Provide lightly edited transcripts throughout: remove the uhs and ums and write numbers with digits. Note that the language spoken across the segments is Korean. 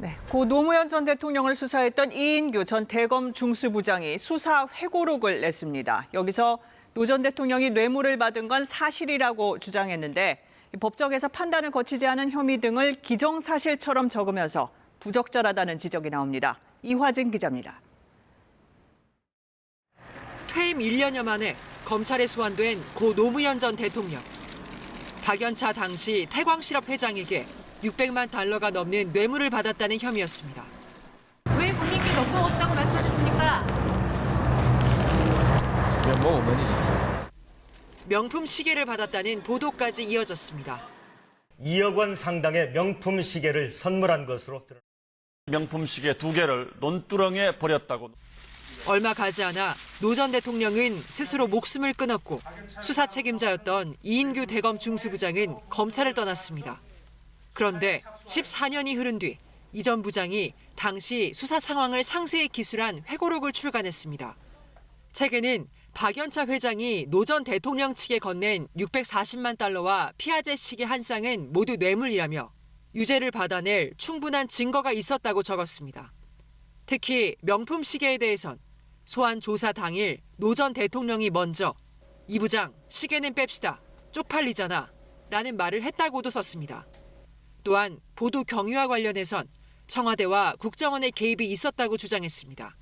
네, 고 노무현 전 대통령을 수사했던 이인규 전 대검 중수부장이 수사 회고록을 냈습니다. 여기서 노 전 대통령이 뇌물을 받은 건 사실이라고 주장했는데 법정에서 판단을 거치지 않은 혐의 등을 기정사실처럼 적으면서 부적절하다는 지적이 나옵니다. 이화진 기자입니다. 퇴임 1년여 만에 검찰에 소환된 고 노무현 전 대통령. 박연차 당시 태광실업 회장에게 600만 달러가 넘는 뇌물을 받았다는 혐의였습니다. 왜 본인께 넣고 없다고 말씀하셨습니까? 뭐 어머니 있어요. 명품 시계를 받았다는 보도까지 이어졌습니다. 2억 원 상당의 명품 시계를 선물한 것으로 드러났습니다. 명품 시계 2개를 논두렁에 버렸다고. 얼마 가지 않아 노 전 대통령은 스스로 목숨을 끊었고 수사 책임자였던 이인규 대검 중수부장은 검찰을 떠났습니다. 그런데 14년이 흐른 뒤 이 전 부장이 당시 수사 상황을 상세히 기술한 회고록을 출간했습니다. 책에는 박연차 회장이 노 전 대통령 측에 건넨 640만 달러와 피아제 시계 한 쌍은 모두 뇌물이라며 유죄를 받아낼 충분한 증거가 있었다고 적었습니다. 특히 명품 시계에 대해선 소환 조사 당일 노 전 대통령이 먼저 이 부장 시계는 뺍시다. 쪽팔리잖아. 라는 말을 했다고도 썼습니다. 또한 보도 경위와 관련해선 청와대와 국정원의 개입이 있었다고 주장했습니다.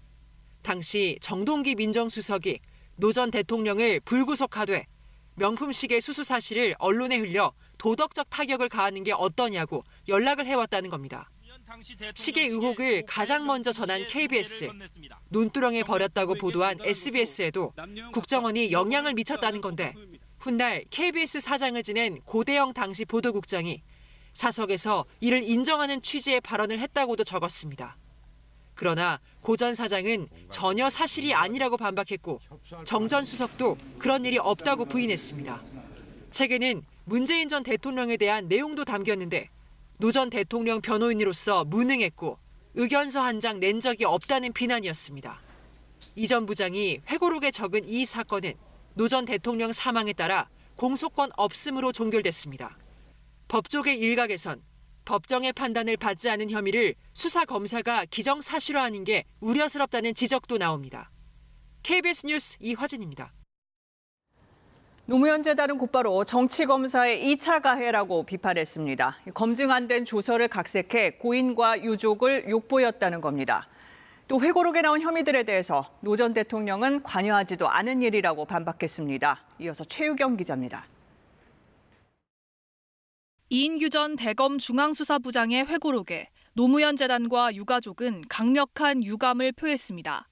당시 정동기 민정수석이 노 전 대통령을 불구속하되 명품 시계 수수 사실을 언론에 흘려 도덕적 타격을 가하는 게 어떠냐고 연락을 해왔다는 겁니다. 시계 의혹을 가장 먼저 전한 KBS, 논두렁에 버렸다고 보도한 SBS에도 국정원이 영향을 미쳤다는 건데 훗날 KBS 사장을 지낸 고대영 당시 보도국장이 사석에서 이를 인정하는 취지의 발언을 했다고도 적었습니다. 그러나 고 전 사장은 전혀 사실이 아니라고 반박했고 정 전 수석도 그런 일이 없다고 부인했습니다. 책에는 문재인 전 대통령에 대한 내용도 담겼는데 노 전 대통령 변호인으로서 무능했고 의견서 한 장 낸 적이 없다는 비난이었습니다. 이 전 부장이 회고록에 적은 이 사건은 노 전 대통령 사망에 따라 공소권 없음으로 종결됐습니다. 법조계 일각에선 법정의 판단을 받지 않은 혐의를 수사 검사가 기정사실화하는 게 우려스럽다는 지적도 나옵니다. KBS 뉴스 이화진입니다. 노무현 재단은 곧바로 정치검사의 2차 가해라고 비판했습니다. 검증 안 된 조서를 각색해 고인과 유족을 욕보였다는 겁니다. 또 회고록에 나온 혐의들에 대해서 노 전 대통령은 관여하지도 않은 일이라고 반박했습니다. 이어서 최유경 기자입니다. 이인규 전 대검 중앙수사부장의 회고록에 노무현 재단과 유가족은 강력한 유감을 표했습니다.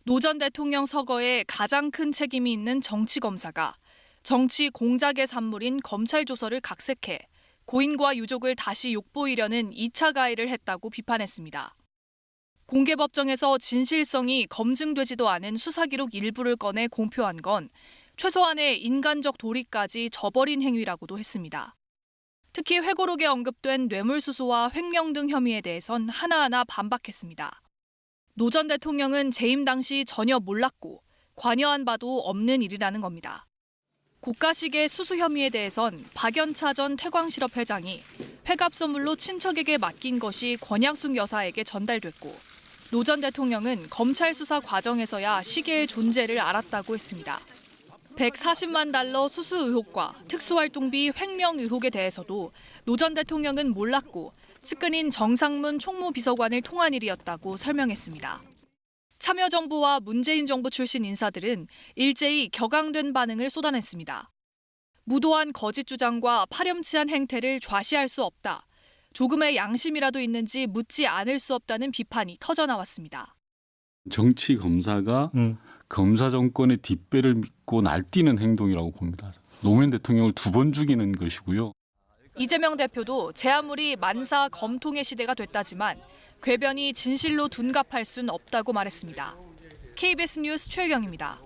노 전 대통령 서거에 가장 큰 책임이 있는 정치검사가 정치 공작의 산물인 검찰 조서를 각색해 고인과 유족을 다시 욕보이려는 2차 가해를 했다고 비판했습니다. 공개법정에서 진실성이 검증되지도 않은 수사기록 일부를 꺼내 공표한 건 최소한의 인간적 도리까지 저버린 행위라고도 했습니다. 특히 회고록에 언급된 뇌물수수와 횡령 등 혐의에 대해선 하나하나 반박했습니다. 노 전 대통령은 재임 당시 전혀 몰랐고 관여한 바도 없는 일이라는 겁니다. 고가시계 수수 혐의에 대해선 박연차 전 태광실업 회장이 회갑 선물로 친척에게 맡긴 것이 권양숙 여사에게 전달됐고 노 전 대통령은 검찰 수사 과정에서야 시계의 존재를 알았다고 했습니다. 140만 달러 수수 의혹과 특수활동비 횡령 의혹에 대해서도 노 전 대통령은 몰랐고 측근인 정상문 총무비서관을 통한 일이었다고 설명했습니다. 참여정부와 문재인 정부 출신 인사들은 일제히 격앙된 반응을 쏟아냈습니다. 무도한 거짓 주장과 파렴치한 행태를 좌시할 수 없다. 조금의 양심이라도 있는지 묻지 않을 수 없다는 비판이 터져나왔습니다. 정치 검사가 검사 정권의 뒷배를 믿고 날뛰는 행동이라고 봅니다. 노무현 대통령을 2번 죽이는 것이고요. 이재명 대표도 제 아무리 만사 검통의 시대가 됐다지만 궤변이 진실로 둔갑할 순 없다고 말했습니다. KBS 뉴스 최유경입니다.